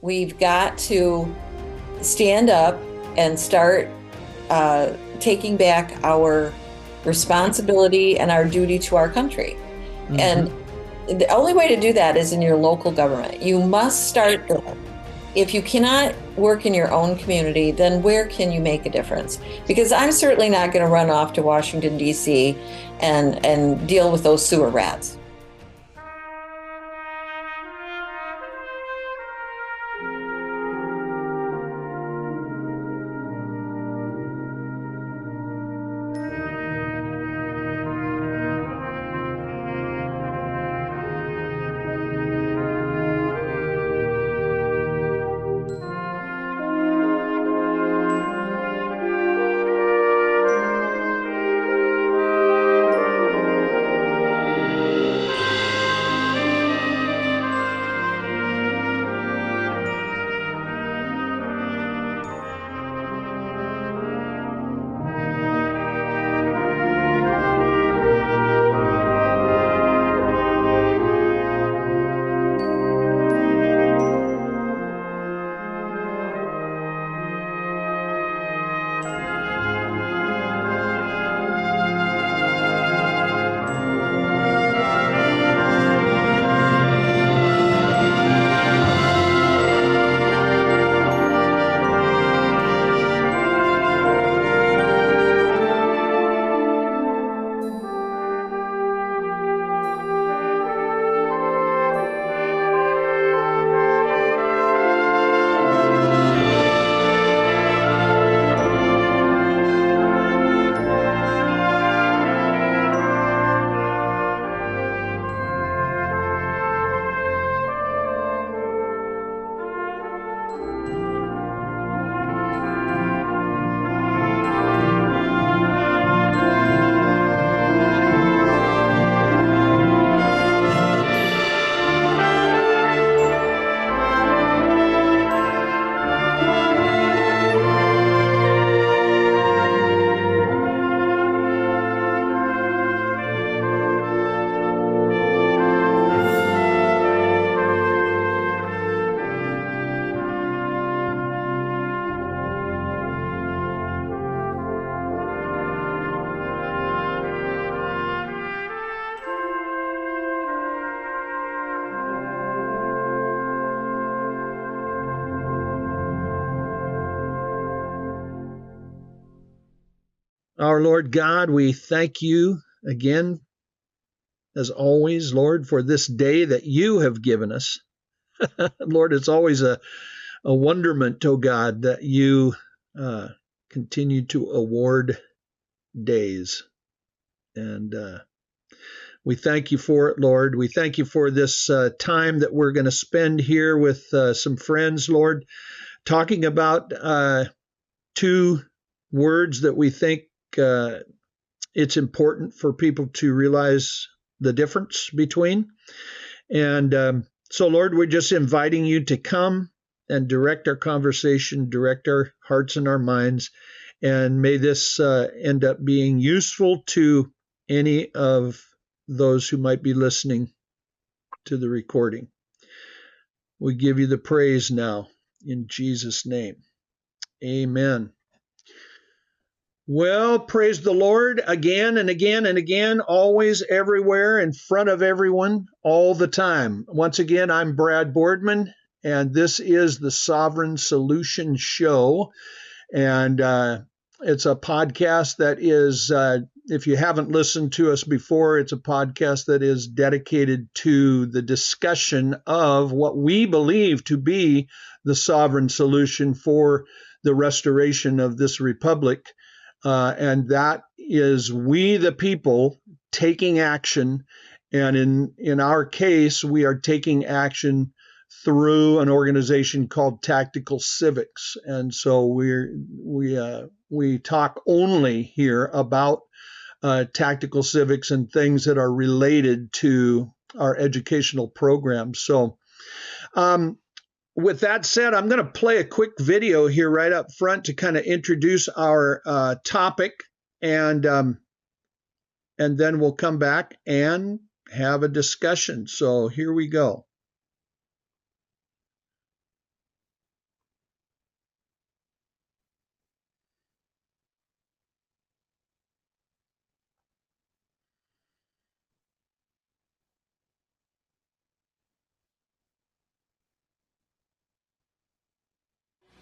We've got to stand up and start taking back our responsibility and our duty to our country. And the only way to do that is in your local government. You must start there. If you cannot work in your own community, then where can you make a difference? Because I'm certainly not going to run off to Washington, D.C. and deal with those sewer rats. Our Lord God, we thank you again, as always, Lord, for this day that you have given us. Lord, it's always a wonderment, oh God, that you continue to award days. And we thank you for it, Lord. We thank you for this time that we're going to spend here with some friends, Lord, talking about two words that we think it's important for people to realize the difference between. And so, Lord, we're just inviting you to come and direct our conversation, direct our hearts and our minds, and may this end up being useful to any of those who might be listening to the recording. We give you the praise now in Jesus' name. Amen. Well, praise the Lord again and again and again, always, everywhere, in front of everyone, all the time. Once again, I'm Brad Boardman, and this is the Sovereign Solution Show. And it's a podcast that is, if you haven't listened to us before, it's a podcast that is dedicated to the discussion of what we believe to be the sovereign solution for the restoration of this republic. And that is we, the people, taking action. And in our case, we are taking action through an organization called Tactical Civics. And so we talk only here about tactical civics and things that are related to our educational programs. So with that said, I'm going to play a quick video here right up front to kind of introduce our topic, and then we'll come back and have a discussion. So here we go.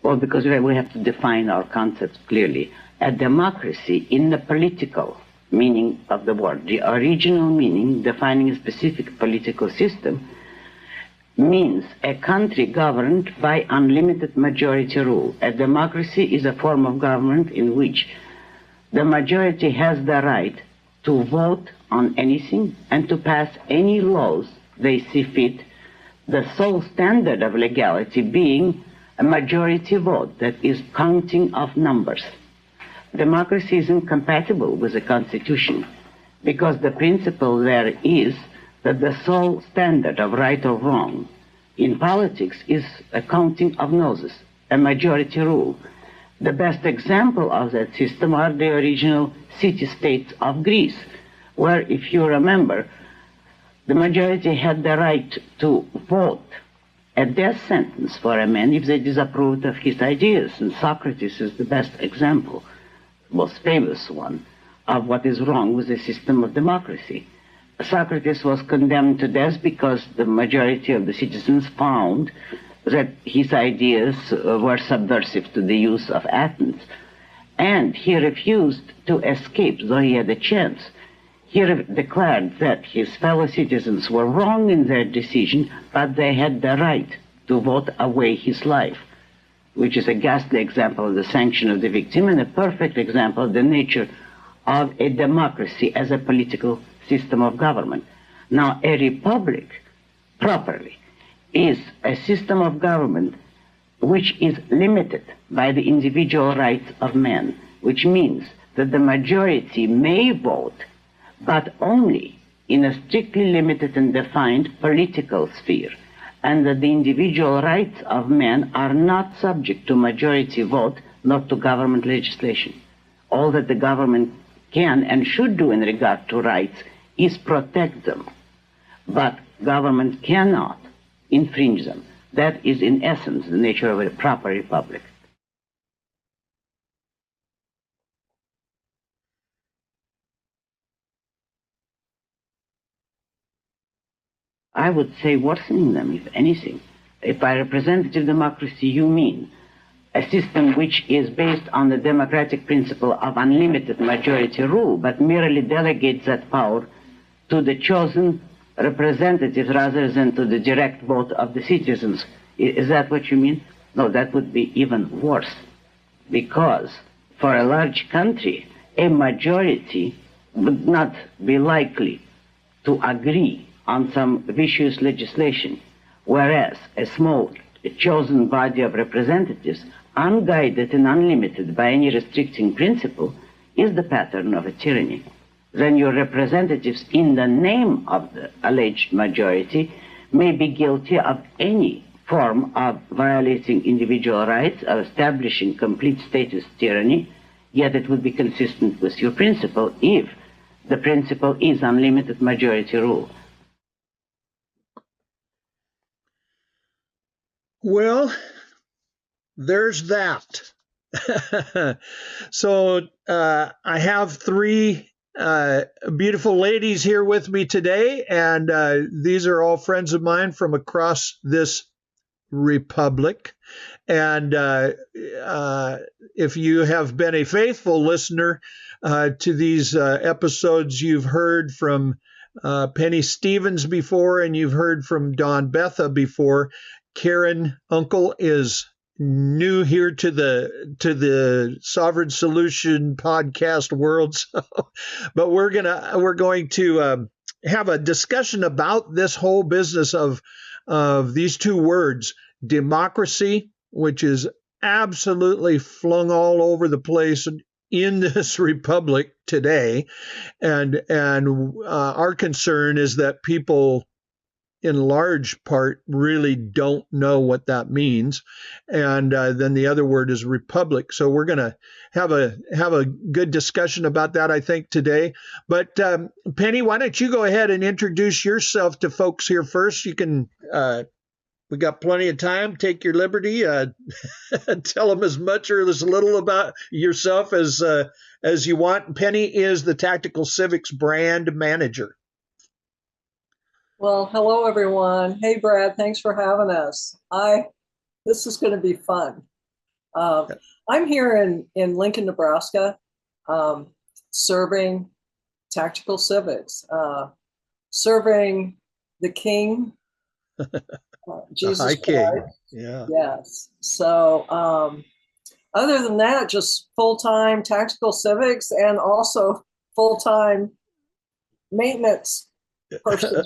Well, because we have to define our concepts clearly. A democracy in the political meaning of the word, the original meaning, defining a specific political system, means a country governed by unlimited majority rule. A democracy is a form of government in which the majority has the right to vote on anything and to pass any laws they see fit, the sole standard of legality being a majority vote, that is counting of numbers. Democracy is incompatible with the Constitution because the principle there is that the sole standard of right or wrong in politics is a counting of noses, a majority rule. The best example of that system are the original city-states of Greece, where, if you remember, the majority had the right to vote a death sentence for a man if they disapproved of his ideas. And Socrates is the best example, most famous one, of what is wrong with the system of democracy. Socrates was condemned to death because the majority of the citizens found that his ideas were subversive to the use of Athens. And he refused to escape, though he had a chance. He declared that his fellow citizens were wrong in their decision, but they had the right to vote away his life, which is a ghastly example of the sanction of the victim and a perfect example of the nature of a democracy as a political system of government. Now, a republic, properly, is a system of government which is limited by the individual rights of man, which means that the majority may vote, but only in a strictly limited and defined political sphere, and that the individual rights of man are not subject to majority vote, nor to government legislation. All that the government can and should do in regard to rights is protect them, but government cannot infringe them. That is, in essence, the nature of a proper republic. I would say worsening them, if anything. If by representative democracy you mean a system which is based on the democratic principle of unlimited majority rule, but merely delegates that power to the chosen representatives rather than to the direct vote of the citizens. Is that what you mean? No, that would be even worse, because for a large country, a majority would not be likely to agree on some vicious legislation, whereas a small chosen body of representatives, unguided and unlimited by any restricting principle, is the pattern of a tyranny. Then your representatives, in the name of the alleged majority, may be guilty of any form of violating individual rights, of establishing complete status tyranny, yet it would be consistent with your principle if the principle is unlimited majority rule. Well, there's that. So I have three beautiful ladies here with me today, and these are all friends of mine from across this republic. And if you have been a faithful listener to these episodes, you've heard from Penny Stevens before, and you've heard from Dawn Betha before. Karen Uncle is new here to the Sovereign Solution podcast world, but we're going to have a discussion about this whole business of these two words, democracy, which is absolutely flung all over the place in this republic today, and our concern is that people in large part really don't know what that means. And then the other word is republic. So we're going to have a good discussion about that, I think, today. But Penny, why don't you go ahead and introduce yourself to folks here first? You can, we got plenty of time. Take your liberty. Tell them as much or as little about yourself as you want. Penny is the Tactical Civics brand manager. Well, hello, everyone. Hey, Brad, thanks for having us. This is going to be fun. Um, I'm here in Lincoln, Nebraska, um, serving tactical civics, serving the King, The Jesus High King. Christ. Yeah. Yes. So, other than that, just full time tactical civics and also full time maintenance person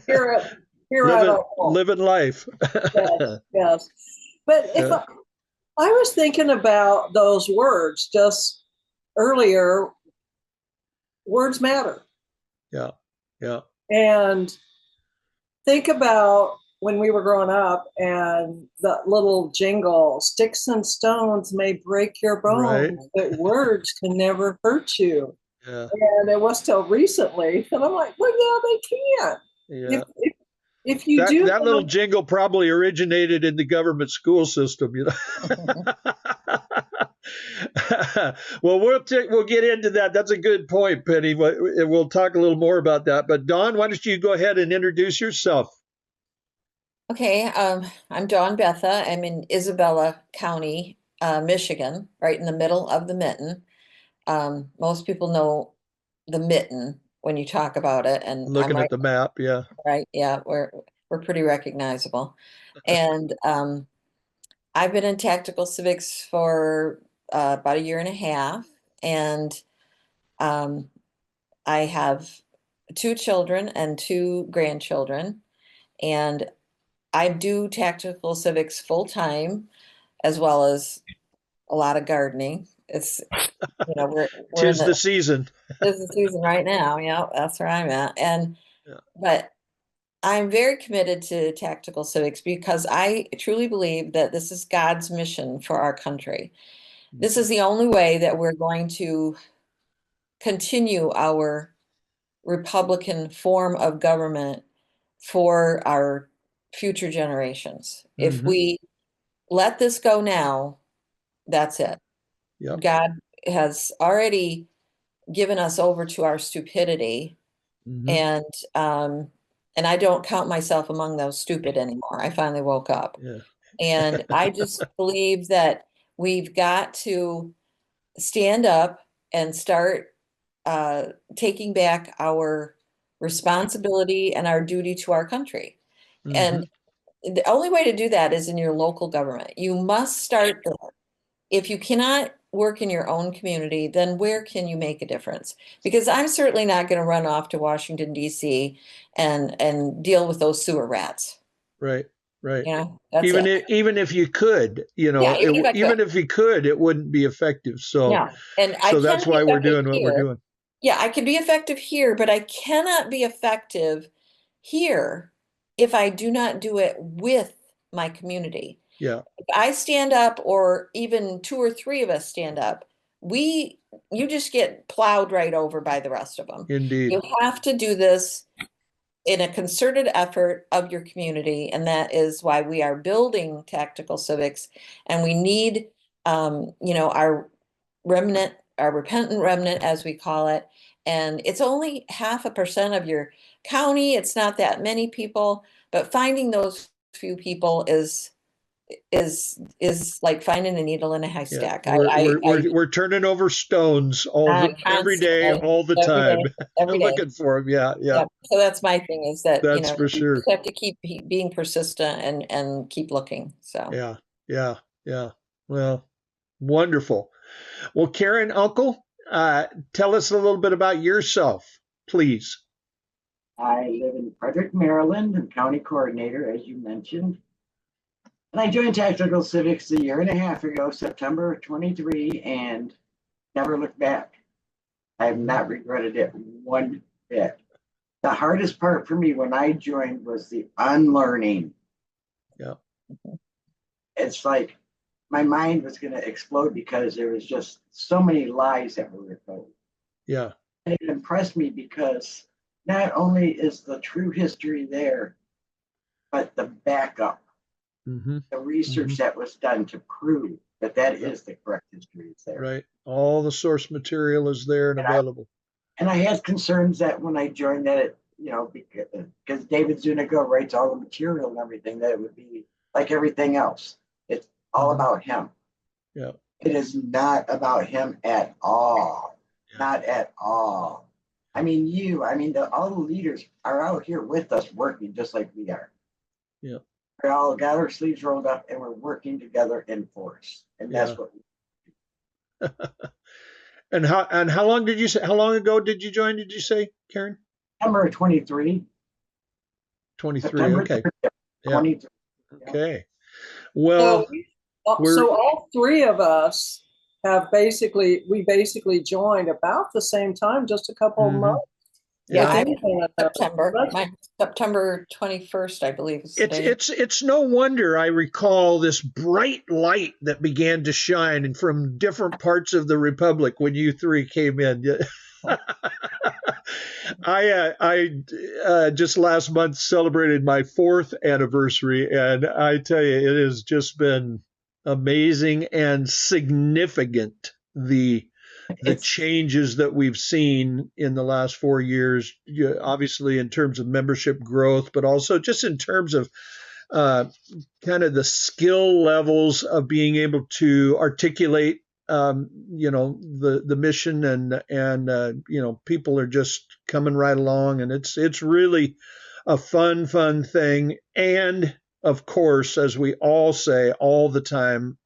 here at living our home. living life. Yes, yes. But if Yeah, I was thinking about those words just earlier, words matter. yeah, yeah. And think about when we were growing up and the little jingle, sticks and stones may break your Right. bones, but words can never hurt you. Yeah, And it was till recently that I'm like, well, yeah, they can. yeah. If you That do that little know, jingle probably originated in the government school system, you know. Well, we'll get into that. That's a good point, Penny. We'll talk a little more about that. But Dawn, why don't you go ahead and introduce yourself? Okay, I'm Dawn Betha. I'm in Isabella County, Michigan, right in the middle of the mitten. Most people know the mitten when you talk about it, and I'm Looking at right, the map, yeah. right. Yeah, we're pretty recognizable. And I've been in tactical civics for about a year and a half, and um, I have two children and two grandchildren, and I do tactical civics full time as well as a lot of gardening. It's we're in Tis the season. the season right now. Yeah, that's where I'm at. And Yeah. but I'm very committed to tactical civics because I truly believe that this is God's mission for our country. This is the only way that we're going to continue our Republican form of government for our future generations. If Mm-hmm. we let this go now, that's it. Yep. God has already given us over to our stupidity, Mm-hmm. and um, and I don't count myself among those stupid anymore. I finally woke up, Yeah. and I just believe that we've got to stand up and start uh, taking back our responsibility and our duty to our country. Mm-hmm. And the only way to do that is in your local government. You must start there. If you cannot work in your own community, then where can you make a difference? Because I'm certainly not going to run off to Washington, D.C. and deal with those sewer rats. Right. Right. That's it. Even if you could, Yeah, even if I could. even if you could, it wouldn't be effective. Yeah. And I So can that's be why we're effective doing what we're here. doing. Yeah, I can be effective here, but I cannot be effective here if I do not do it with my community. Yeah. If I stand up, or even two or three of us stand up, you just get plowed right over by the rest of them. Indeed. You have to do this in a concerted effort of your community, and that is why we are building tactical civics, and we need our remnant, our repentant remnant, as we call it. And it's only 0.5% of your county. It's not that many people, but finding those few people is like finding a needle in a Yeah. haystack. We're turning over stones every day, Constantly, all the every time, day, every day. looking for them. Yeah. Yeah. Yeah. So that's my thing, is that, That's for you sure. just have to keep being persistent and keep looking. So. Yeah. Yeah. Yeah. Well, wonderful. Well, Karen, Uncle, tell us a little bit about yourself, please. I live in Frederick, Maryland. I'm county coordinator, as you mentioned. And I joined Tactical Civics a year and a half ago, September 23, and never looked back. I have not regretted it one bit. The hardest part for me when I joined was the unlearning. Yeah. It's like my mind was going to explode because there was just so many lies that were told. Yeah. And it impressed me because not only is the true history there, but the backup, Mm-hmm. the research Mm-hmm. that was done to prove that that Yep. is the correct history is there. Right. All the source material is there and available. And I had concerns that when I joined that, because David Zuniga writes all the material and everything, that it would be like everything else. It's all about him. Yeah. It is not about him at all. Yeah. Not at all. I mean, all the leaders are out here with us working just like we are. Yeah. We all got our sleeves rolled up and we're working together in force. And that's what we And how long did you say? How long ago did you join? Did you say, Karen? September 23. 23. September Okay. 30th, Yeah. 23. Okay. So, Well, so all three of us we basically joined about the same time, just a couple of months. Yeah, Yeah. I'm September. Mine September 21st, I believe is the day. It's no wonder I recall this bright light that began to shine from different parts of the Republic when you three came in. I just last month celebrated my 4th anniversary, and I tell you, it has just been amazing and significant, the changes that we've seen in the last 4 years, obviously in terms of membership growth, but also just in terms of kind of the skill levels of being able to articulate, the mission, and people are just coming right along, and it's really a fun thing. And of course, as we all say all the time,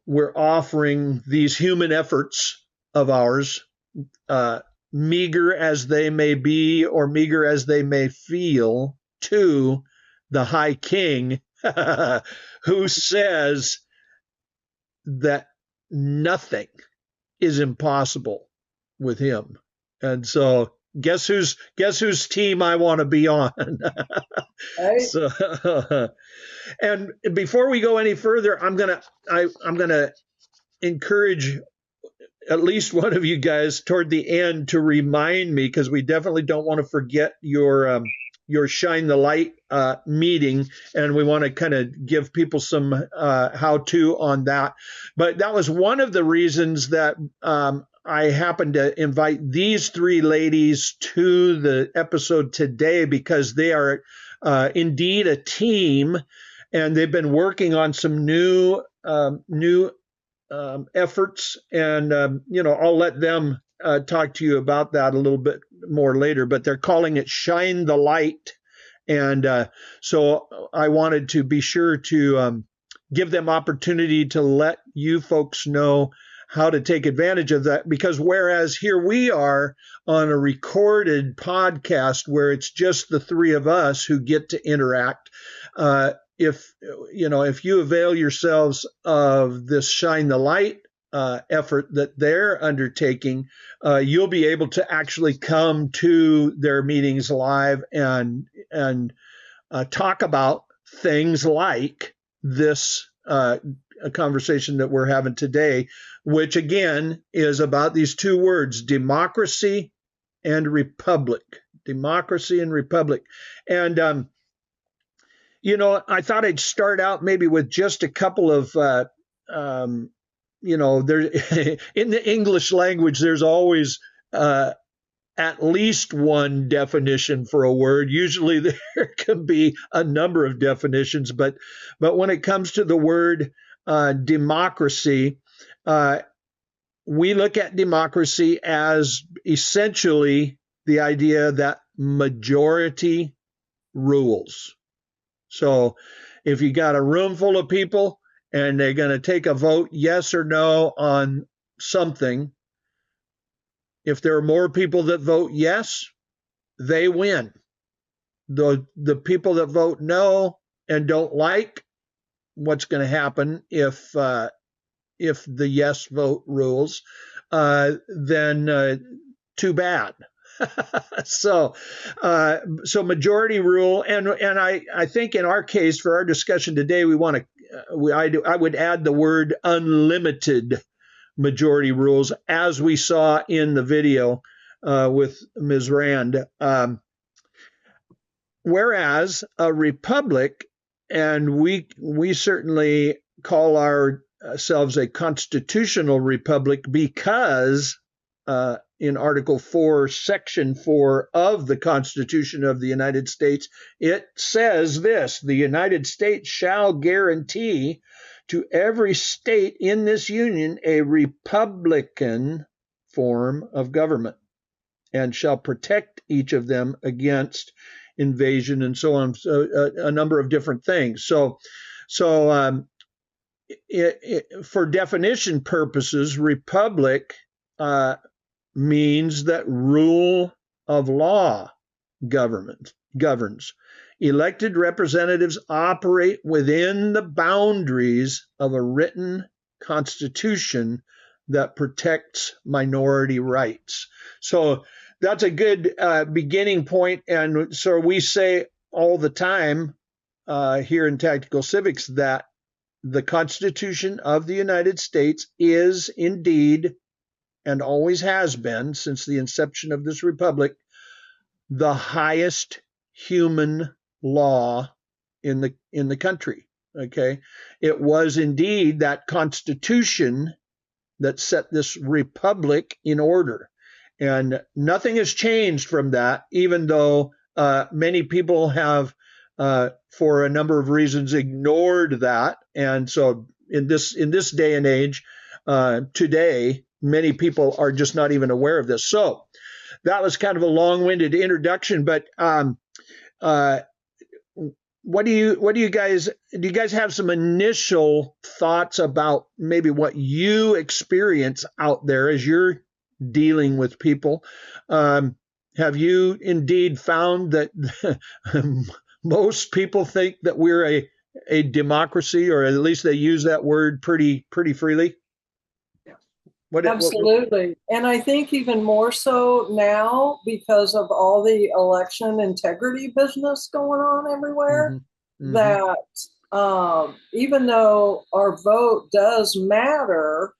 we're offering these human efforts of ours, meager as they may be or meager as they may feel, to the High King, who says that nothing is impossible with him. And so guess whose team I want to be on. Right? So, and before we go any further, I'm gonna encourage at least one of you guys toward the end to remind me, because we definitely don't want to forget your Shine the Light meeting, and we want to kind of give people some how-to on that. But that was one of the reasons that I happened to invite these 3 ladies to the episode today, because they are indeed a team, and they've been working on some new efforts, and I'll let them talk to you about that a little bit more later. But they're calling it Shine the Light, and so I wanted to be sure to give them opportunity to let you folks know how to take advantage of that, because whereas here we are on a recorded podcast where it's just the 3 of us who get to interact, if you avail yourselves of this Shine the Light effort that they're undertaking, you'll be able to actually come to their meetings live and talk about things like this conversation that we're having today, which again is about these 2 words, democracy and republic. Democracy and republic. And I thought I'd start out maybe with just a couple of, there in the English language, there's always at least one definition for a word. Usually there can be a number of definitions, but when it comes to the word democracy, we look at democracy as essentially the idea that majority rules. So if you got a room full of people and they're going to take a vote, yes or no, on something, if there are more people that vote yes, they win. The people that vote no and don't like what's going to happen if the yes vote rules, then too bad. So majority rule, and I think in our case, for our discussion today, I would add the word unlimited majority rules, as we saw in the video with Ms. Rand. Whereas a republic, and we certainly call ourselves a constitutional republic because in Article 4, Section 4 of the Constitution of the United States, it says this: the United States shall guarantee to every state in this union a republican form of government, and shall protect each of them against invasion, and so on. So, a number of different things. For definition purposes, republic means that rule of law governs. Elected representatives operate within the boundaries of a written constitution that protects minority rights. So that's a good beginning point. And so we say all the time here in Tactical Civics that the Constitution of the United States is indeed, and always has been since the inception of this republic, the highest human law in the country. Okay, it was indeed that Constitution that set this republic in order, and nothing has changed from that, even though many people have, for a number of reasons, ignored that. And so in this day and age, today, many people are just not even aware of this. So that was kind of a long-winded introduction, but do you guys have some initial thoughts about maybe what you experience out there as you're dealing with people? Have you indeed found that most people think that we're a democracy, or at least they use that word pretty freely? Absolutely. And I think even more so now because of all the election integrity business going on everywhere, that even though our vote does matter,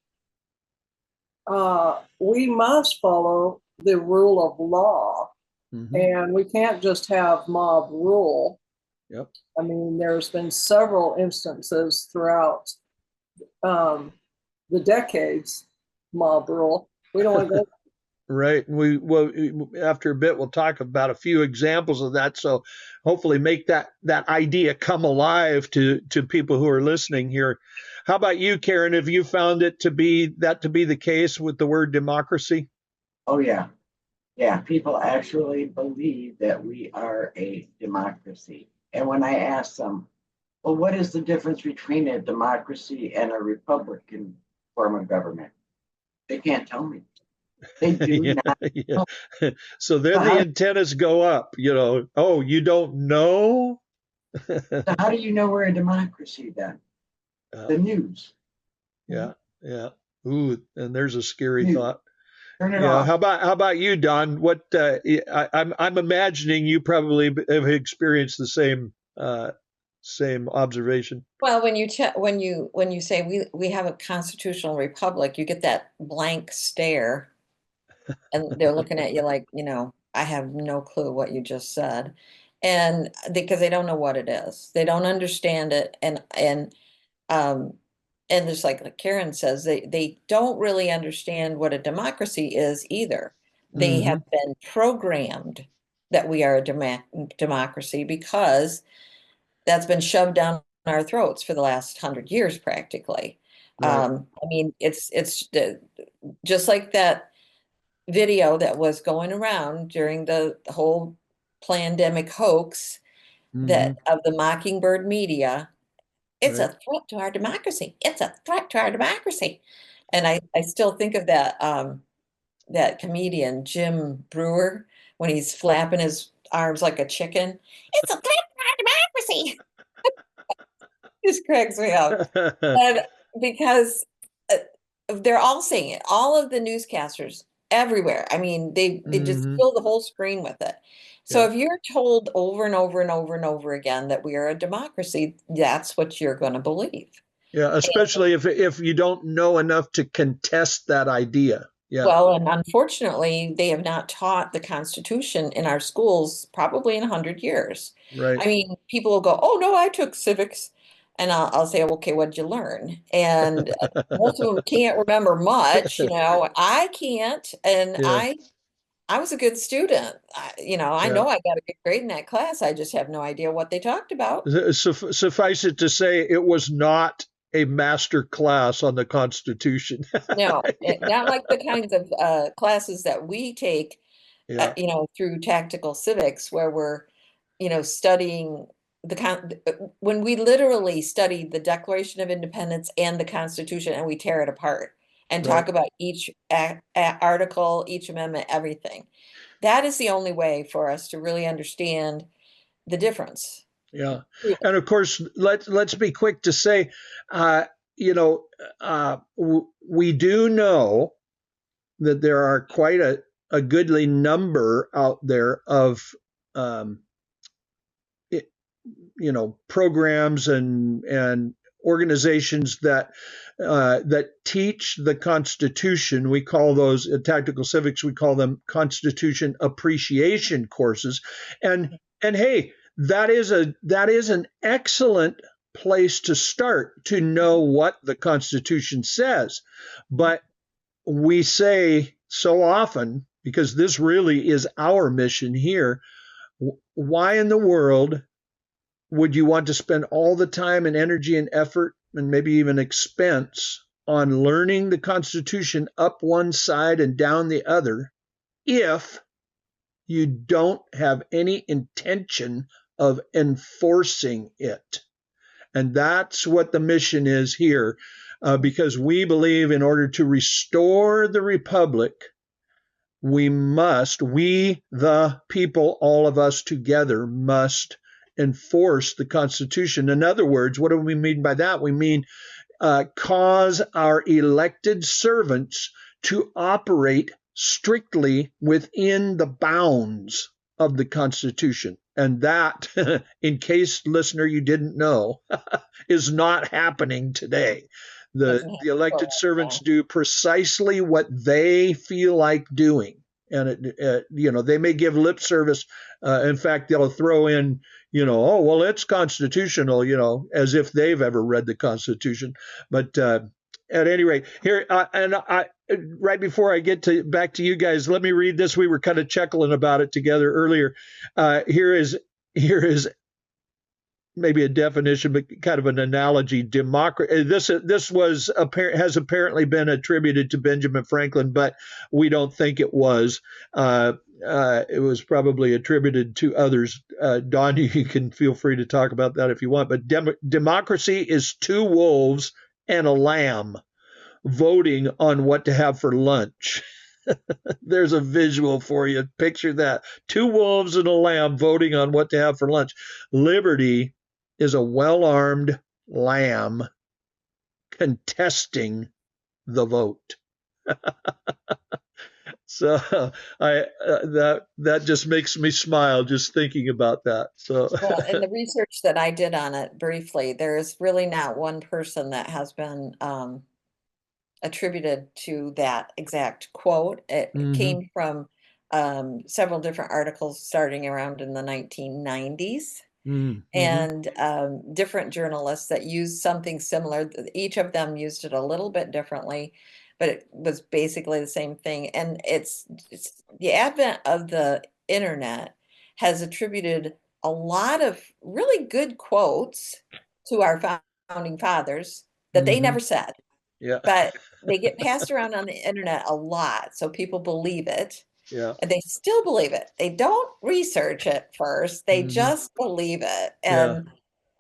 we must follow the rule of law. And we can't just have mob rule. Yep. I mean, there's been several instances throughout the decades. Mob rule. We don't want to go. Right. Well, after a bit, we'll talk about a few examples of that. So hopefully make that idea come alive to people who are listening here. How about you, Karen? Have you found it to be the case with the word democracy? Oh, yeah. Yeah. People actually believe that we are a democracy. And when I ask them, well, what is the difference between a democracy and a Republican form of government? They can't tell me. They do not. Yeah. So then the antennas go up, oh, you don't know? So how do you know we're a democracy then? The news. Yeah. Ooh, and there's a scary news. thought. Turn it off. How about you, Don? What I'm imagining you probably have experienced the same observation. Well, when you say we have a constitutional republic, you get that blank stare, and they're looking at you like, I have no clue what you just said, and because they don't know what it is, they don't understand it, and just like Karen says, they don't really understand what a democracy is either. They have been programmed that we are a democracy because that's been shoved down our throats for the last 100 years, practically. Right. I mean, it's just like that video that was going around during the whole pandemic hoax that of the Mockingbird media. It's a threat to our democracy. It's a threat to our democracy. And I still think of that comedian, Jim Brewer, when he's flapping his arms like a chicken. It's a threat to our democracy. Just cracks me up. And because they're all saying it, all of the newscasters everywhere. I mean, they just fill the whole screen with it. So if you're told over and over and over and over again that we are a democracy, that's what you're going to believe. Yeah, especially if you don't know enough to contest that idea. Yeah. Well, and unfortunately, they have not taught the Constitution in our schools probably in 100 years. Right. I mean, people will go, "Oh no, I took civics." And I'll say, okay, what'd you learn? And most of them can't remember much, I can't. And Yeah. I was a good student. I Yeah. know I got a good grade in that class. I just have no idea what they talked about. Suffice it to say, it was not a master class on the Constitution. No, not like the kinds of classes that we take, Yeah. through tactical civics, where we're, studying when we literally study the Declaration of Independence and the Constitution, and we tear it apart and Right. talk about each article, each amendment, everything. That is the only way for us to really understand the difference. Yeah. Truly. And of course, let's be quick to say, uh, you know, we do know that there are quite a goodly number out there of um, it, programs and organizations that teach the Constitution. We call those tactical civics. We call them Constitution appreciation courses. And hey, that is an excellent place to start to know what the Constitution says. But we say so often, because this really is our mission here, why in the world would you want to spend all the time and energy and effort and maybe even expense on learning the Constitution up one side and down the other if you don't have any intention of enforcing it? And that's what the mission is here, because we believe in order to restore the republic, we the people, all of us together, must enforce the Constitution. In other words, what do we mean by that? We mean cause our elected servants to operate strictly within the bounds of the Constitution. And that, in case, listener, you didn't know, is not happening today. The elected servants do precisely what they feel like doing. And they may give lip service. In fact, they'll throw in, oh, well, it's constitutional, as if they've ever read the Constitution. But at any rate, here, right before I get back to you guys, let me read this. We were kind of chuckling about it together earlier. Here is maybe a definition, but kind of an analogy. This has apparently been attributed to Benjamin Franklin, but we don't think it was. It was probably attributed to others. Don, you can feel free to talk about that if you want. But democracy is two wolves and a lamb voting on what to have for lunch. There's a visual for you. Picture that. Two wolves and a lamb voting on what to have for lunch. Liberty is a well-armed lamb contesting the vote. So that just makes me smile just thinking about that. So well, in the research that I did on it briefly, there's really not one person that has been attributed to that exact quote. It came from several different articles starting around in the 1990s. And different journalists that used something similar. Each of them used it a little bit differently, but it was basically the same thing. And it's the advent of the internet has attributed a lot of really good quotes to our founding fathers that they never said. Yeah. But they get passed around on the internet a lot, so people believe it. Yeah. And they still believe it. They don't research it first. They just believe it. And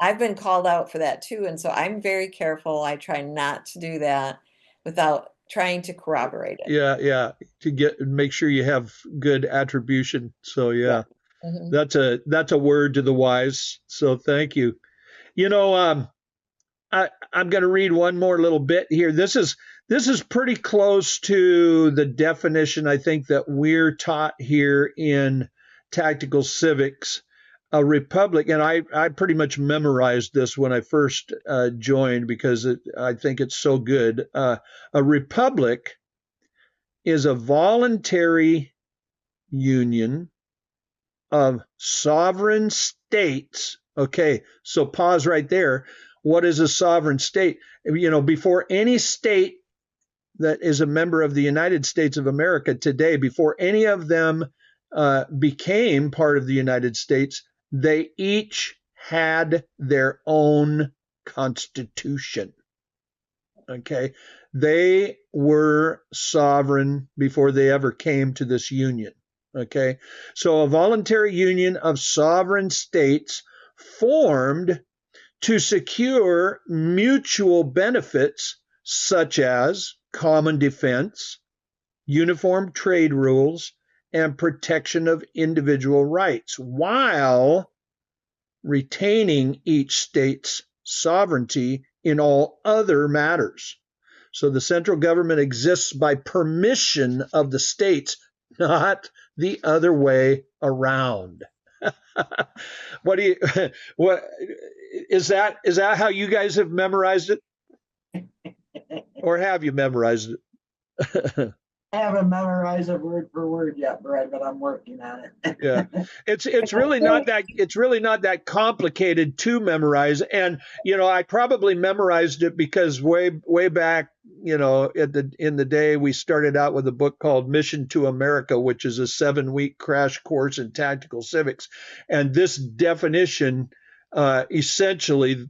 I've been called out for that too. And so I'm very careful. I try not to do that without trying to corroborate it. Yeah. To make sure you have good attribution. So yeah. That's a word to the wise. So thank you. I'm going to read one more little bit here. This is pretty close to the definition I think that we're taught here in tactical civics. A republic, and I pretty much memorized this when I first joined because I think it's so good. A republic is a voluntary union of sovereign states. Okay, so pause right there. what is a sovereign state? Before any state that is a member of the United States of America today, before any of them became part of the United States, they each had their own constitution. Okay. They were sovereign before they ever came to this union. Okay. So a voluntary union of sovereign states formed to secure mutual benefits such as common defense, uniform trade rules, and protection of individual rights, while retaining each state's sovereignty in all other matters. So the central government exists by permission of the states, not the other way around. What is that how you guys have memorized it? Or have you memorized it? I haven't memorized it word for word yet, Brad, but I'm working on it. Yeah, it's really not that complicated to memorize. And I probably memorized it because way back, in the day, we started out with a book called Mission to America, which is a 7-week crash course in tactical civics. And this definition, essentially,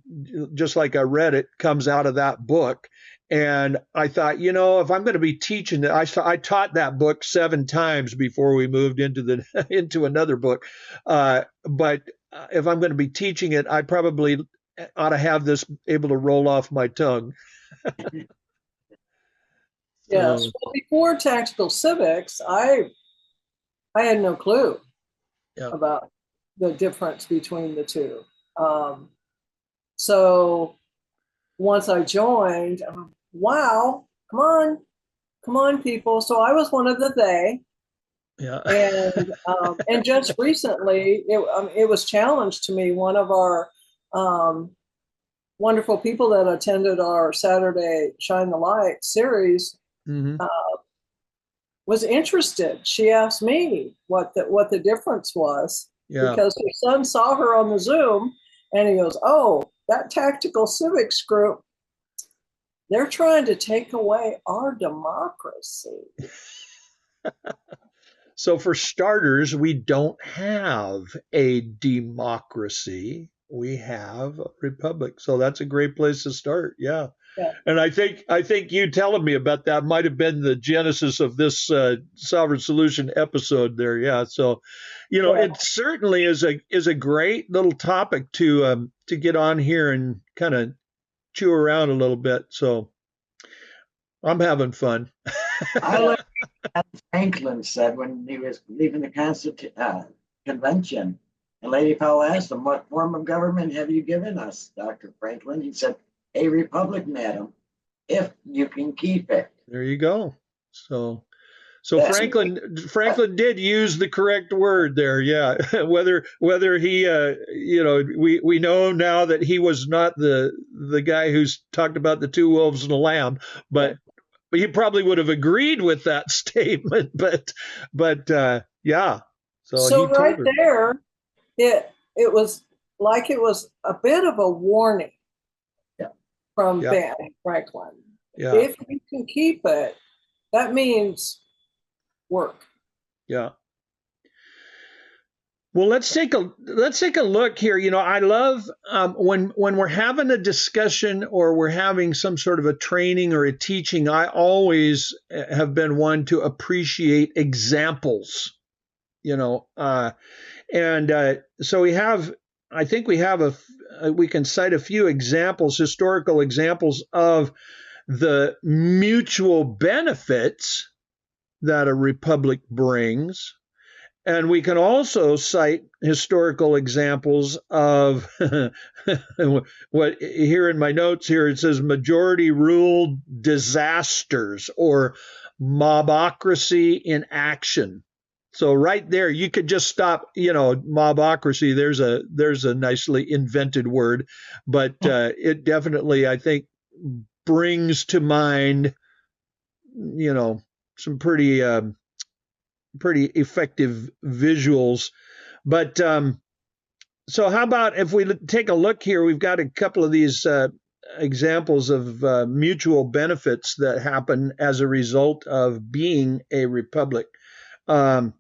just like I read it, comes out of that book. And I thought, if I'm going to be teaching it, I taught that book 7 times before we moved into into another book. But if I'm going to be teaching it, I probably ought to have this able to roll off my tongue. Yes. Well, before tactical civics, I had no clue about the difference between the two. So once I joined, wow, come on, people. So I was one of the they. Yeah. And just recently, it was challenged to me. One of our wonderful people that attended our Saturday Shine the Light series was interested. She asked me what the difference was because her son saw her on the Zoom, and he goes, "Oh, that tactical civics group, they're trying to take away our democracy." So for starters, we don't have a democracy. We have a republic. So that's a great place to start. Yeah. And I think you telling me about that might have been the genesis of this Sovereign Solution episode there. Yeah. So, it certainly is a great little topic to get on here and kind of chew around a little bit. So I'm having fun. I like what Franklin said when he was leaving the convention. And Lady Powell asked him, "What form of government have you given us, Dr. Franklin?" He said, "A republic, madam, if you can keep it." There you go. So Franklin did use the correct word there. Yeah. whether he, we know now that he was not the guy who's talked about the 2 wolves and a lamb, but he probably would have agreed with that statement. But yeah. So right there, it was like it was a bit of a warning from Ben Franklin. Yeah. If you can keep it, that means work. Yeah. Well, let's take a look here. I love when we're having a discussion or we're having some sort of a training or a teaching. I always have been one to appreciate examples. So we can cite a few examples, historical examples of the mutual benefits that a republic brings. And we can also cite historical examples of what here in my notes here, it says majority rule disasters or mobocracy in action. So right there, you could just stop, mobocracy. There's a nicely invented word, but it definitely, I think, brings to mind, some pretty effective visuals. But So how about if we take a look here? We've got a couple of these examples of mutual benefits that happen as a result of being a republic. Um,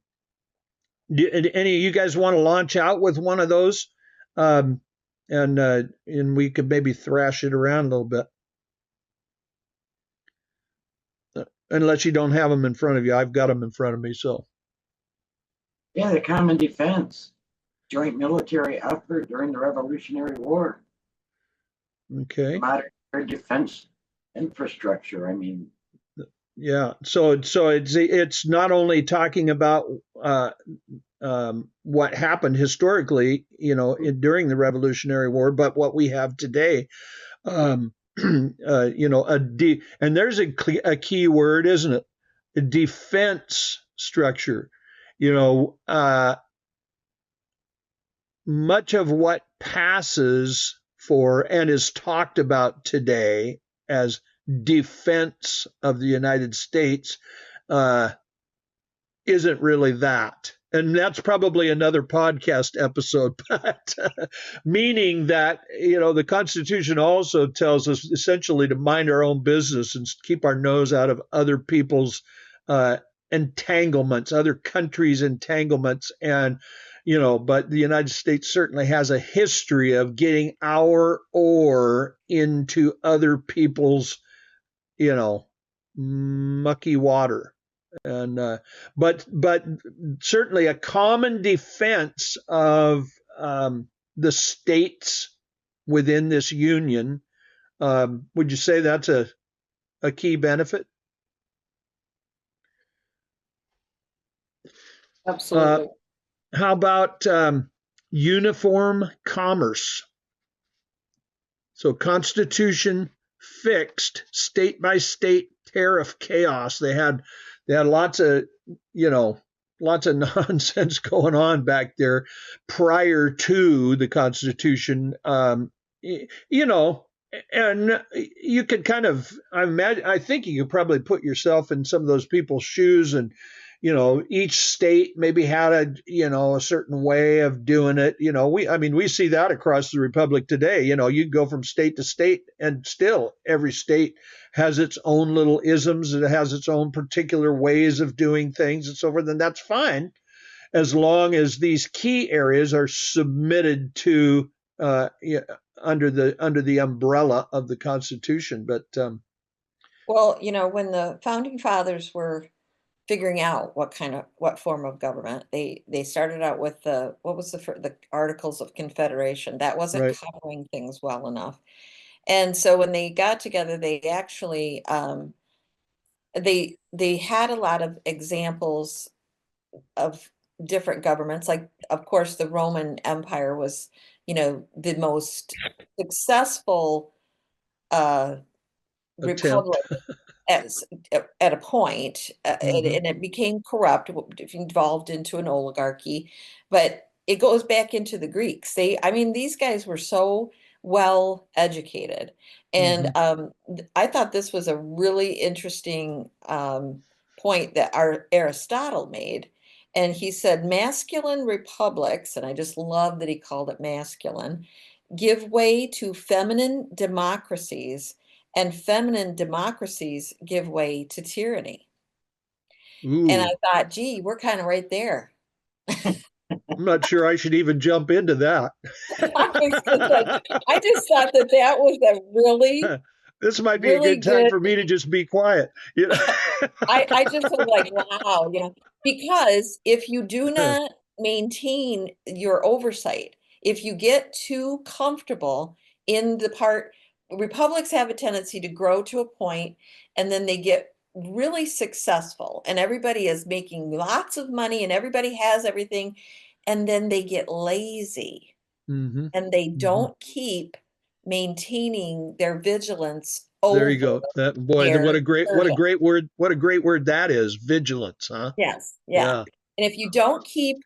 any of you guys want to launch out with one of those? Um, and we could maybe thrash it around a little bit. Unless you don't have them in front of you. I've got them in front of me, so. Yeah, the common defense, joint military effort during the Revolutionary War. Okay. Modern defense infrastructure. I mean, yeah. So it's not only talking about what happened historically, during the Revolutionary War, but what we have today. And there's a key word, isn't it? A defense structure. Much of what passes for and is talked about today as defense of the United States isn't really that. And that's probably another podcast episode, but meaning that, the Constitution also tells us essentially to mind our own business and keep our nose out of other people's entanglements, other countries' entanglements. And, but the United States certainly has a history of getting our oar into other people's, mucky water. And but certainly a common defense of the states within this union. Would you say that's a key benefit? Absolutely. How about uniform commerce? So Constitution fixed state by state tariff chaos. They had lots of nonsense going on back there prior to the Constitution. And you could kind of, I think you could probably put yourself in some of those people's shoes, and each state maybe had a certain way of doing it. We see that across the republic today. You go from state to state, and still every state has its own little isms. It has its own particular ways of doing things and so forth. And that's fine, as long as these key areas are submitted to under the umbrella of the Constitution. But well, when the founding fathers were figuring out what form of government, they started out with the Articles of Confederation. That wasn't right. covering things well enough. And so when they got together, they actually they had a lot of examples of different governments. Like, of course, the Roman Empire was, the most successful Attempt. republic as at a point, and it became corrupt, evolved into an oligarchy. But it goes back into the Greeks. These guys were so well educated, and I thought this was a really interesting point that our Aristotle made. And he said masculine republics, and I just love that he called it masculine, give way to feminine democracies, and feminine democracies give way to tyranny. And I thought, gee, we're kind of right there. I'm not sure I should even jump into that. I just thought that was a really, this might be really a good time good, for me to just be quiet. I just was like, wow, because if you do not maintain your oversight, if you get too comfortable in the part, republics have a tendency to grow to a point, and then they get really successful, and everybody is making lots of money, and everybody has everything, and then they get lazy, and they don't keep maintaining their vigilance There you over go. That boy, what a great word! What a great word that is. Vigilance, huh? Yes, yeah. And if you don't keep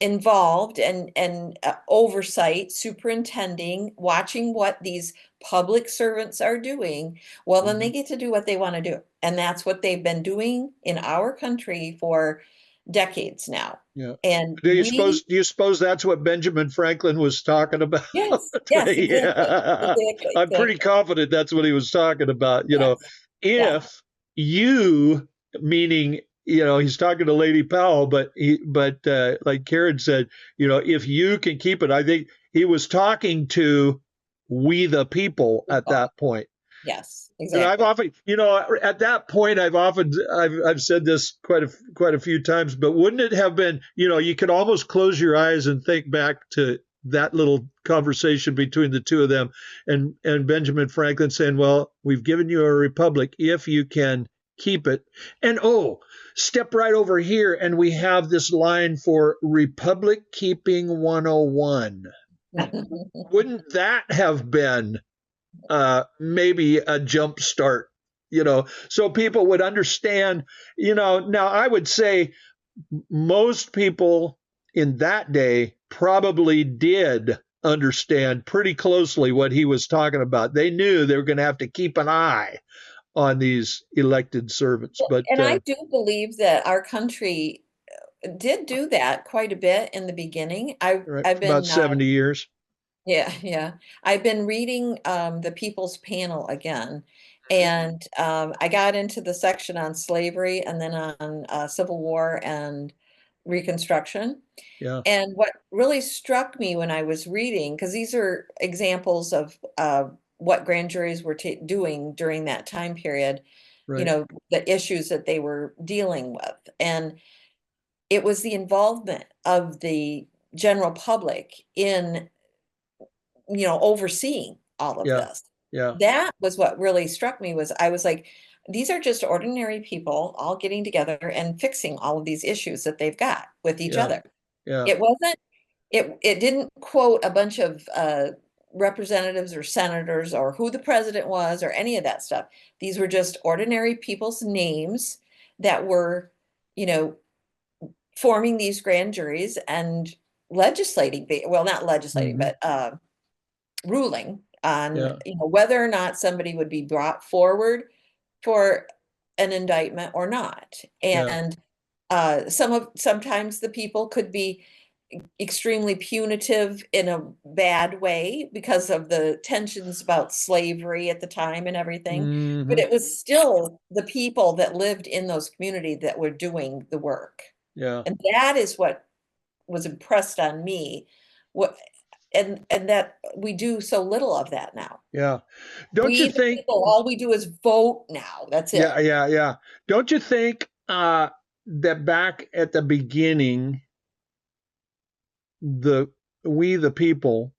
involved and oversight, superintending, watching what these public servants are doing, well, then they get to do what they want to do. And that's what they've been doing in our country for decades now. Yeah. And Do you suppose that's what Benjamin Franklin was talking about? yes, exactly. Yeah. I'm pretty confident that's what he was talking about. Yes. If you, meaning, he's talking to Lady Powell, but like Karen said, if you can keep it, I think he was talking to we the people at that point. Yes, And I've exactly. often, at that point, I've said this quite a few times, but wouldn't it have been, you could almost close your eyes and think back to that little conversation between the two of them, and Benjamin Franklin saying, "Well, we've given you a republic if you can keep it." And step right over here, and we have this line for Republic Keeping 101. Wouldn't that have been maybe a jump start, so people would understand, now I would say most people in that day probably did understand pretty closely what he was talking about. They knew they were going to have to keep an eye on these elected servants. But and I do believe that our country did do that quite a bit in the beginning. right, I've about been 70 years. yeah. I've been reading the People's Panel again, and I got into the section on slavery and then on Civil War and Reconstruction. Yeah, And what really struck me when I was reading, because these are examples of what grand juries were doing during that time period, right. the issues that they were dealing with. And it was the involvement of the general public in overseeing all of Yeah, this. yeah, That was what really struck me. Was I was like, these are just ordinary people all getting together and fixing all of these issues that they've got with each yeah, other. yeah, It wasn't, it didn't quote a bunch of representatives or senators or who the president was or any of that stuff. These were just ordinary people's names that were, you know, forming these grand juries and legislating, well, not legislating, hmm, but ruling on, yeah, whether or not somebody would be brought forward for an indictment or not. yeah. And sometimes the people could be extremely punitive in a bad way because of the tensions about slavery at the time and everything. But Hmm, it was still the people that lived in those communities that were doing the work. yeah, And that is what was impressed on me. What and that we do so little of that now. yeah. Don't you We, the think? people, all we do is vote now. That's Yeah, it. yeah, yeah. Don't you think that back at the beginning, the we the people,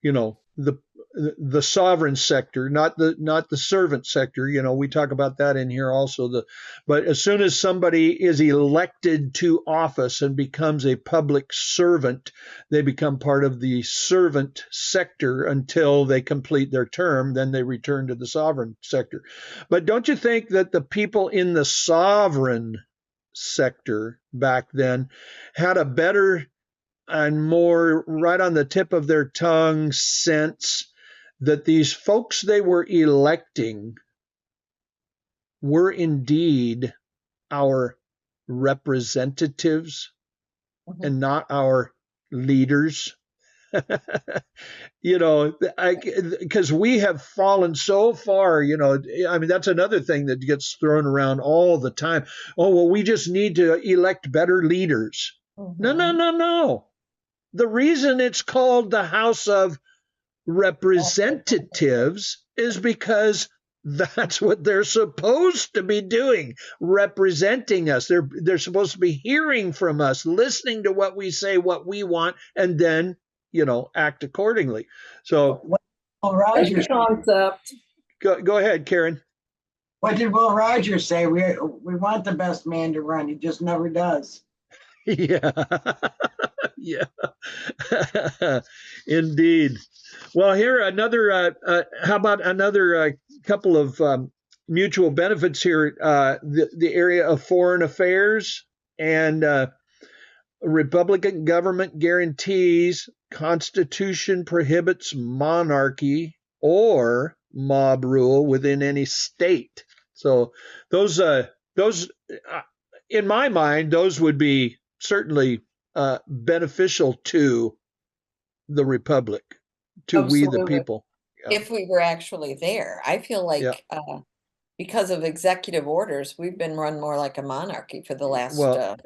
the sovereign sector, not the servant sector. We talk about that in here also. But as soon as somebody is elected to office and becomes a public servant, they become part of the servant sector until they complete their term. Then they return to the sovereign sector. But don't you think that the people in the sovereign sector back then had a better and more right on the tip of their tongue sense that these folks they were electing were indeed our representatives Mhm. and not our leaders? Because we have fallen so far. I mean, that's another thing that gets thrown around all the time. Oh, well, we just need to elect better leaders. No, no, Mhm. no, no. The reason it's called the House of Representatives is because that's what they're supposed to be doing, representing us. They're supposed to be hearing from us, listening to what we say, what we want, and then, act accordingly. So What did Will There's the Rogers, concept. go ahead, Karen. what did Will Rogers say? We want the best man to run. He just never does. Yeah. Yeah. Indeed. Well, here another. How about another couple of mutual benefits here? The area of foreign affairs and Republican government guarantees Constitution prohibits monarchy or mob rule within any state. So those in my mind, those would be certainly beneficial to the republic, to we the Absolutely. people. Yeah. If we were actually there. I feel Yeah. like because of executive orders, we've been run more like a monarchy for the last Well, 20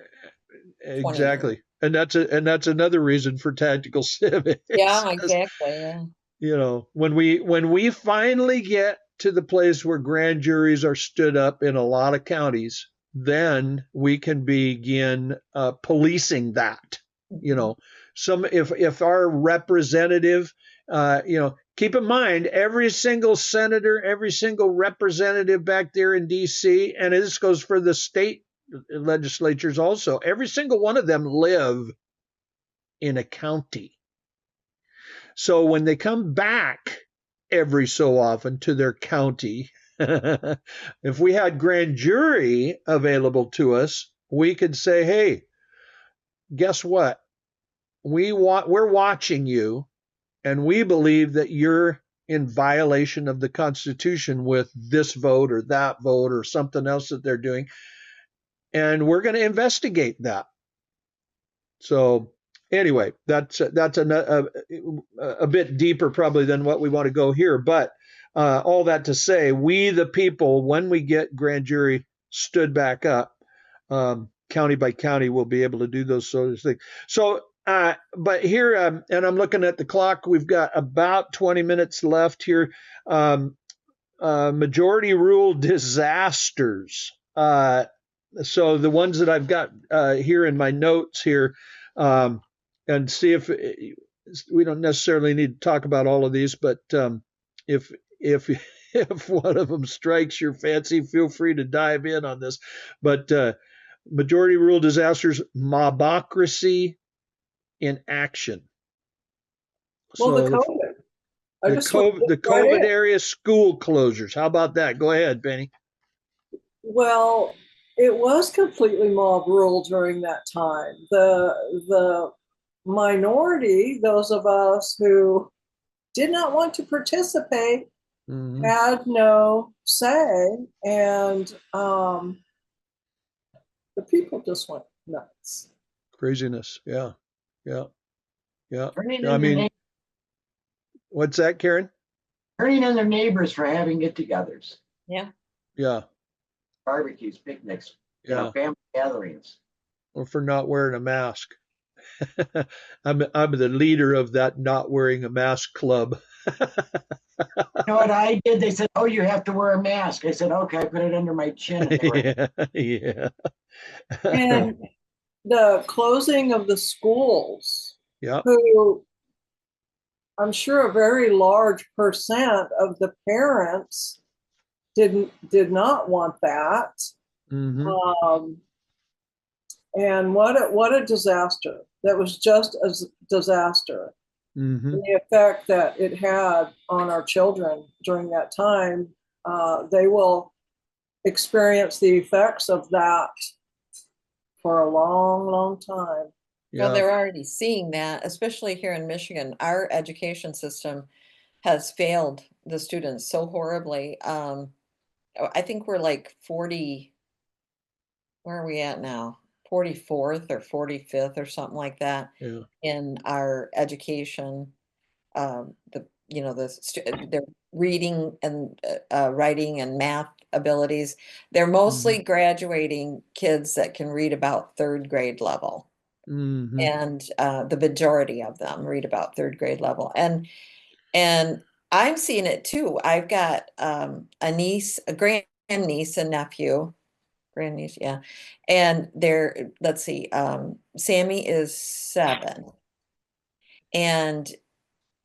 years. exactly. And that's another reason for tactical civics. Yeah, exactly. Yeah. When we finally get to the place where grand juries are stood up in a lot of counties, then we can begin policing that. You Mhm. know, if our representative, keep in mind every single senator, every single representative back there in D.C., and this goes for the state legislatures also. Every single one of them live in a county. So when they come back every so often to their county, if we had grand jury available to us, we could say, "Hey, guess what? We're watching you, and we believe that you're in violation of the Constitution with this vote or that vote or something else that they're doing, and we're going to investigate that." So anyway, that's a bit deeper probably than what we want to go here. But all that to say, we the people, when we get grand jury stood back up, county by county, will be able to do those sort of things. So, but here, and I'm looking at the clock. We've got about 20 minutes left here. Majority rule disasters. So the ones that I've got here in my notes here, and see if we don't necessarily need to talk about all of these, but if if if one of them strikes your fancy, feel free to dive in on this. But majority rule disasters, mobocracy in action. Well, the So COVID. I the just want COVID, to the get right COVID in. area school closures. How about that? Go ahead, Benny. Well, it was completely mob rule during that time. The minority, those of us who did not want to participate, Mm-hmm. had no say, and the people just went nuts. Craziness. Yeah. Yeah. Yeah. Turning I in their mean, what's that, Karen? turning in their neighbors for having get-togethers, Yeah. Yeah. barbecues, picnics, Yeah. family gatherings. Or for not wearing a mask. I'm the leader of that not wearing a mask club. You know what I did? They said, "Oh, you have to wear a mask." I said, "Okay." I put it under my chin, and they were Yeah. Yeah. And the closing of the schools, Yeah. who I'm sure a very large percent of the parents did not want that. Mm-hmm. Um, and what a disaster! That was just a disaster. Mm-hmm. The effect that it had on our children during that time, they will experience the effects of that for a long, long time. Well, Yeah. they're already seeing that, especially here in Michigan. Our education system has failed the students so horribly. I think we're like 40, where are we at now? 44th or 45th or something like that Yeah. in our education. Their reading and writing and math abilities. They're Mm-hmm. mostly graduating kids that can read about third grade level. Mm-hmm. And the majority of them read about third grade level. And I'm seeing it too. I've got a niece, a grandniece and nephew, grandniece, yeah. And they're, let's see, Sammy is 7. And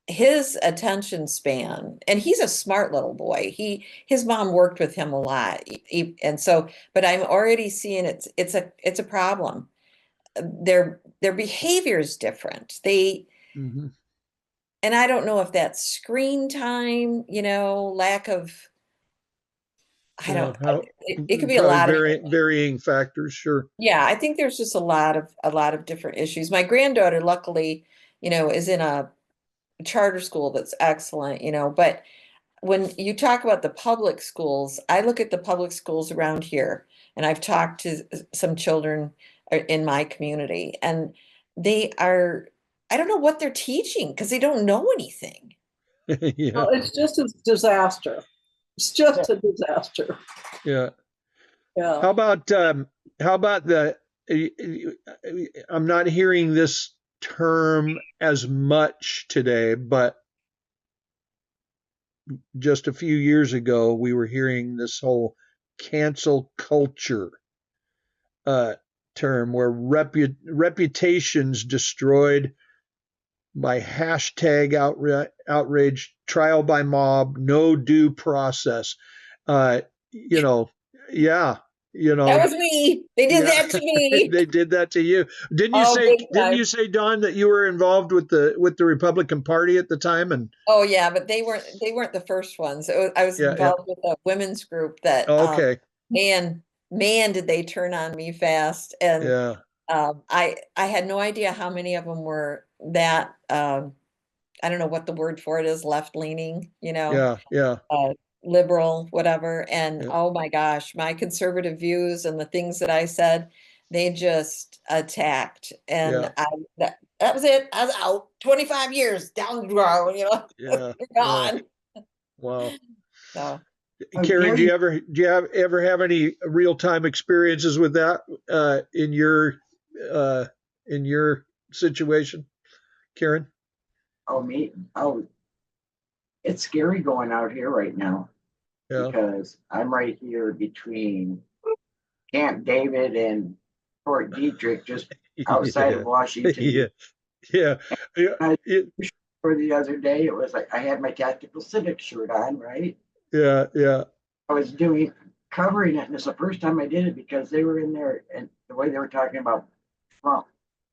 his attention span, and he's a smart little boy. His mom worked with him a lot. And so, but I'm already seeing it's a problem. Their behavior is different. Mm-hmm. And I don't know if that's screen time, lack of, I Yeah. don't, How it could be a probably lot of varying factors. Sure. Yeah, I think there's just a lot of different issues. My granddaughter, luckily, is in a charter school that's excellent, but when you talk about the public schools, I look at the public schools around here, and I've talked to some children in my community, and they are, I don't know what they're teaching because they don't know anything. Yeah. Well, it's just a disaster. It's just a disaster. Yeah. Yeah. How about the? I'm not hearing this term as much today, but just a few years ago, we were hearing this whole cancel culture uh, term, where reputations destroyed by hashtag outrage, trial by mob, no due process. Uh, you know, yeah, That was me. They did yeah, that to me. they did that to you. Oh, big Didn't time. you say, Don, that you were involved with the Republican Party at the time? And Oh yeah, but they weren't the first ones. I was yeah, yeah, involved with a women's group that okay, man did they turn on me fast. And yeah, I had no idea how many of them were that I don't know what the word for it is, left leaning, yeah, yeah, uh, liberal, whatever. And yeah, oh my gosh, my conservative views and the things that I said, they just attacked. And yeah, that was it. I was out 25 years down the road, yeah. you're Wow, gone. wow. So Karen, Gary, ever have any real time experiences with that uh, in your situation, Karen? oh me, oh, it's scary going out here right now Yeah, because I'm right here between Camp David and Fort Detrick, just outside yeah, of Washington. yeah, yeah, yeah, I, it- for the other day, it was like I had my tactical civic shirt on, right? yeah, yeah. I was covering it, and it's the first time I did it because they were in there, and the way they were talking about Trump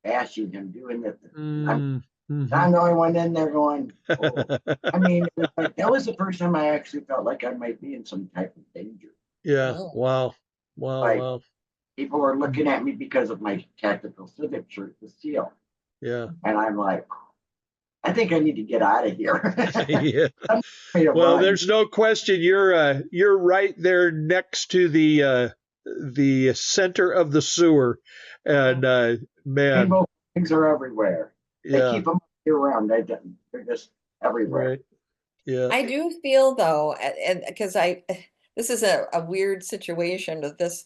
bashing him, doing that. I'm Mm-hmm. not the only one in there going, oh. I mean, it was like, that was the first time I actually felt like I might be in some type of danger. Yeah. mm, Wow. Wow. Like Wow. people were looking at me because of my tactical civic shirt, the seal. Yeah. And I'm like, I think I need to get out of here. Yeah. I'm ready to Well, run. there's no question you're right there next to the center of the sewer, and man, Rainbow flags are everywhere. They yeah, keep them year round. They're just everywhere. right, yeah, I do feel though, and because this is a weird situation with this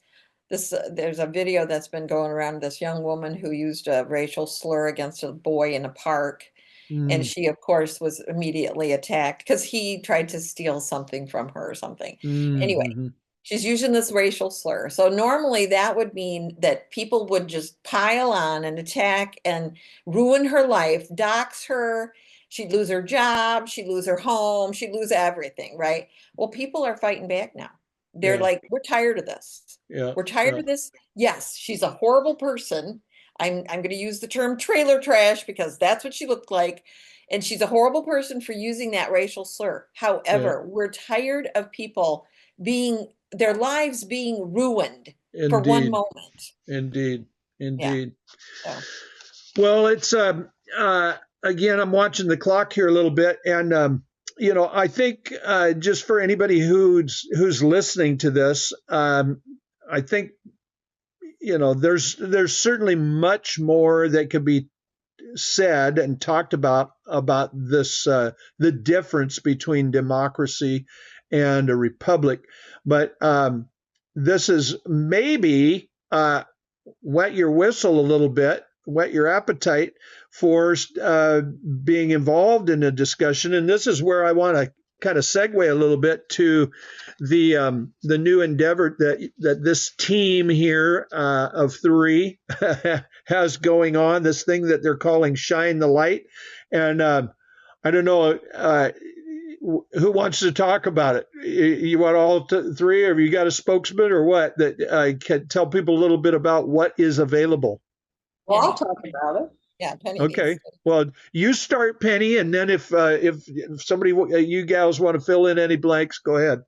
there's a video that's been going around, this young woman who used a racial slur against a boy in a park. And mm, she, of course, was immediately attacked because he tried to steal something from her or something. Anyway, mm-hmm. she's using this racial slur. So normally that would mean that people would just pile on and attack and ruin her life, dox her. She'd lose her job, she'd lose her home, she'd lose everything, right? Well, people are fighting back now. They're Yeah, like, we're tired of this. yeah, We're tired yeah, of this. Yes, she's a horrible person. I'm going to use the term trailer trash because that's what she looked like. And she's a horrible person for using that racial slur. yeah. However, we're tired of people their lives being ruined for one Indeed, moment. indeed, Yeah. indeed. So Well, it's again, I'm watching the clock here a little bit, and I think just for anybody who's listening to this, I think there's certainly much more that could be said and talked about this the difference between democracy and a republic, but this is maybe wet your whistle a little bit, whet your appetite for being involved in a discussion. And this is where I want to kind of segue a little bit to the new endeavor that this team here of three has going on. This thing that they're calling "Shine the Light," and I don't know who wants to talk about it. You want all three, or have you got a spokesman or what that can tell people a little bit about what is available? Well, I'll talk about it. yeah, Penny needs Okay. to. Well, you start, Penny, and then if somebody, you gals, want to fill in any blanks, go ahead.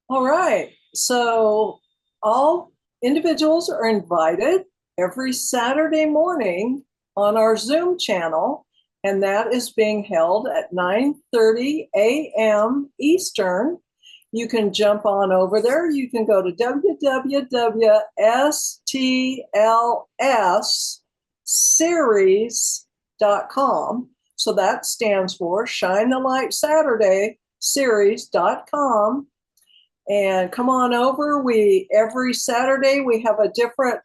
All right. So all individuals are invited every Saturday morning on our Zoom channel and that is being held at 9:30 a.m. Eastern. You can jump on over there. You can go to www.stlsseries.com. So that stands for Shine the Light Saturday series.com. And come on over. Every Saturday we have a different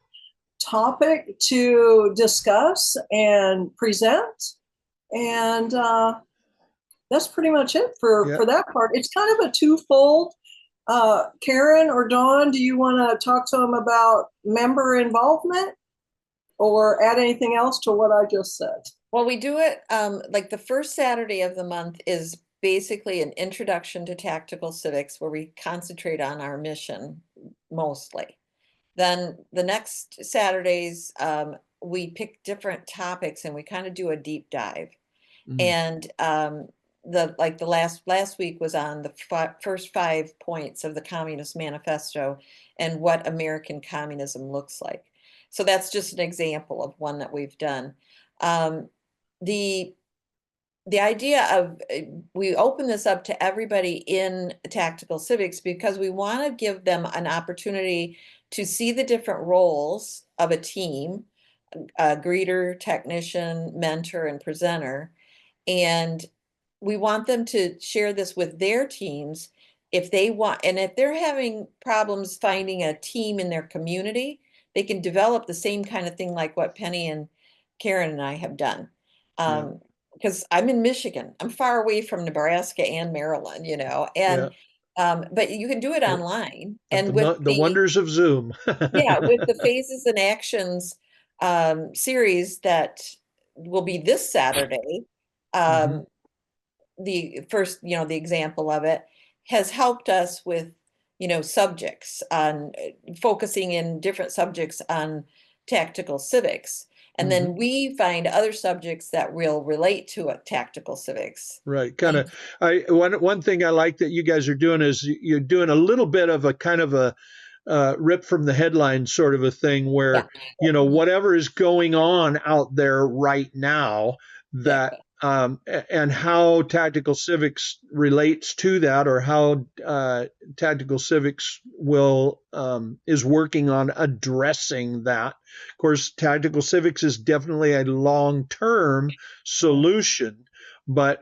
topic to discuss and present. And that's pretty much it for that part. It's kind of a twofold. Karen or Dawn, do you want to talk to them about member involvement or add anything else to what I just said? Well, we do it like the first Saturday of the month is basically an introduction to tactical civics, where we concentrate on our mission mostly. Then the next Saturdays, we pick different topics and we kind of do a deep dive. And the last week was on the first 5 points of the Communist Manifesto and what American communism looks like. So that's just an example of one that we've done. The idea of we open this up to everybody in tactical civics because we want to give them an opportunity to see the different roles of a team, a greeter, technician, mentor, and presenter. And we want them to share this with their teams if they want, and if they're having problems finding a team in their community, they can develop the same kind of thing like what Penny and Karen and I have done. Because I'm in Michigan, I'm far away from Nebraska and Maryland, and but you can do it online and with the wonders of Zoom. Yeah, with the phases and actions series that will be this Saturday. The first, the example of it has helped us with, subjects on focusing in different subjects on tactical civics. And then we find other subjects that will relate to tactical civics. Right. Kind of. One thing I like that you guys are doing is you're doing a little bit of a kind of a rip from the headline sort of a thing where, whatever is going on out there right now that and how tactical civics relates to that, or how tactical civics is working on addressing that. Of course, tactical civics is definitely a long-term solution, but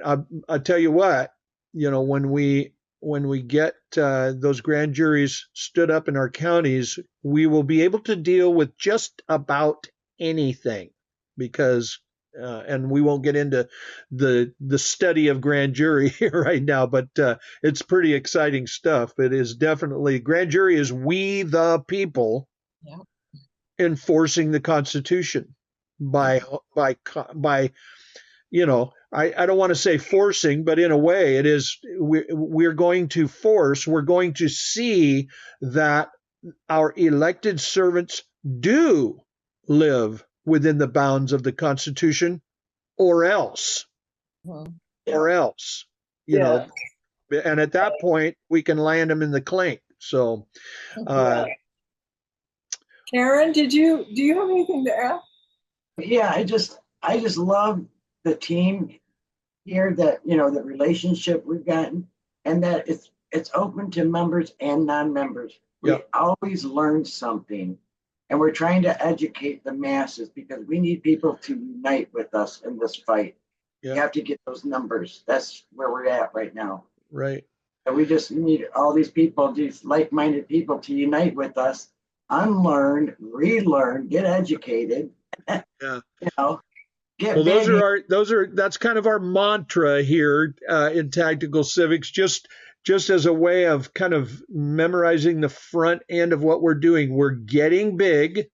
I tell you what, when we get those grand juries stood up in our counties, we will be able to deal with just about anything, because and we won't get into the study of grand jury here right now, but it's pretty exciting stuff. It is definitely, grand jury is we the people enforcing the Constitution by I don't want to say forcing, but in a way it is, we're going to force, we're going to see that our elected servants do live within the bounds of the Constitution, or else, and at that point we can land them in the clink. So, Karen, do you have anything to add? Yeah, I just love the team here, that the relationship we've gotten, and that it's open to members and non-members. We always learn something. And we're trying to educate the masses, because we need people to unite with us in this fight. You have to get those numbers. That's where we're at right now. Right. And we just need all these people, these like-minded people, to unite with us, unlearn, relearn, get educated. That's kind of our mantra here in tactical civics, just as a way of kind of memorizing the front end of what we're doing. We're getting big,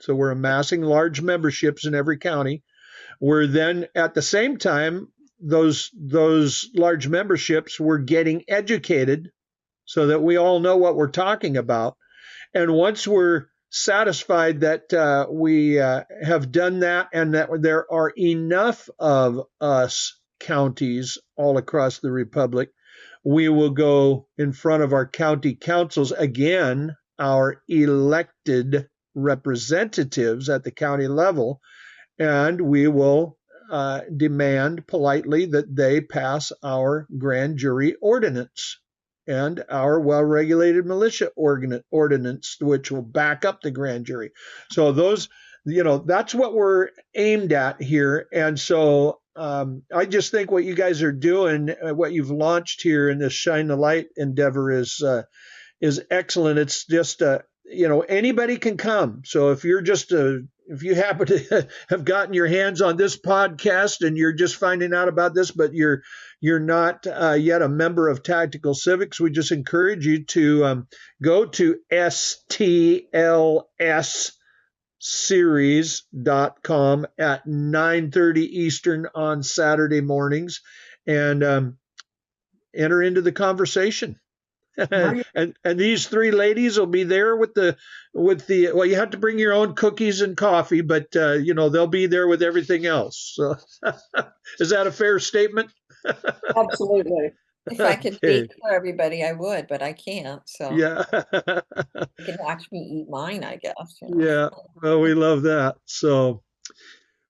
so we're amassing large memberships in every county. We're then, at the same time, those large memberships, we're getting educated so that we all know what we're talking about. And once we're satisfied that we have done that, and that there are enough of us counties all across the Republic, we will go in front of our county councils, again, our elected representatives at the county level, and we will demand politely that they pass our grand jury ordinance and our well-regulated militia ordinance, which will back up the grand jury. So those, that's what we're aimed at here. And so I just think what you guys are doing, what you've launched here in this Shine the Light endeavor is excellent. It's just anybody can come. So if you happen to have gotten your hands on this podcast and you're just finding out about this, but you're not yet a member of Tactical Civics, we just encourage you to go to stlsseries.com at 9:30 Eastern on Saturday mornings and enter into the conversation. and these three ladies will be there with the well, you have to bring your own cookies and coffee, but they'll be there with everything else. So is that a fair statement? Absolutely. If I could bake for everybody, I would, but I can't. So yeah. you can watch me eat mine, I guess. Yeah. Well, we love that. So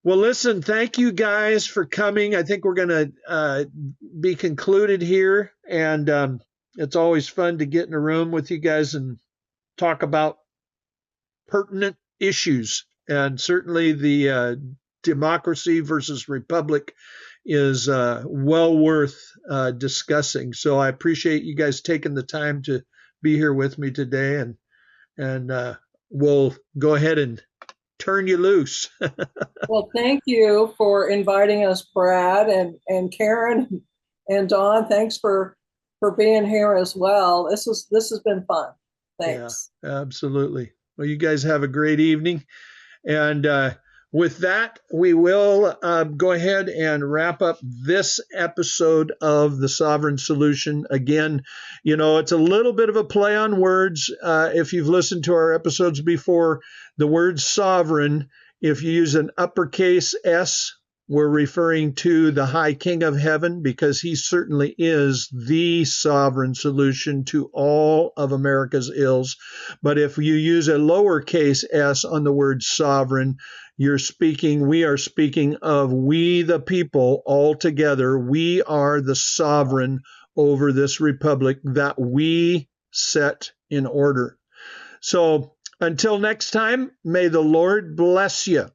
well, listen, thank you guys for coming. I think we're going to be concluded here, and it's always fun to get in a room with you guys and talk about pertinent issues. And certainly the democracy versus republic is well worth discussing. So I appreciate you guys taking the time to be here with me today, and we'll go ahead and turn you loose. Well, thank you for inviting us, Brad, and Karen and Dawn. Thanks for being here as well. This has been fun. Thanks. Yeah, absolutely. Well, you guys have a great evening. And with that, we will go ahead and wrap up this episode of The Sovereign Solution. Again, it's a little bit of a play on words. If you've listened to our episodes before, the word sovereign, if you use an uppercase S, we're referring to the High King of Heaven, because he certainly is the sovereign solution to all of America's ills. But if you use a lowercase s on the word sovereign, we are speaking of we the people all together. We are the sovereign over this republic that we set in order. So until next time, may the Lord bless you.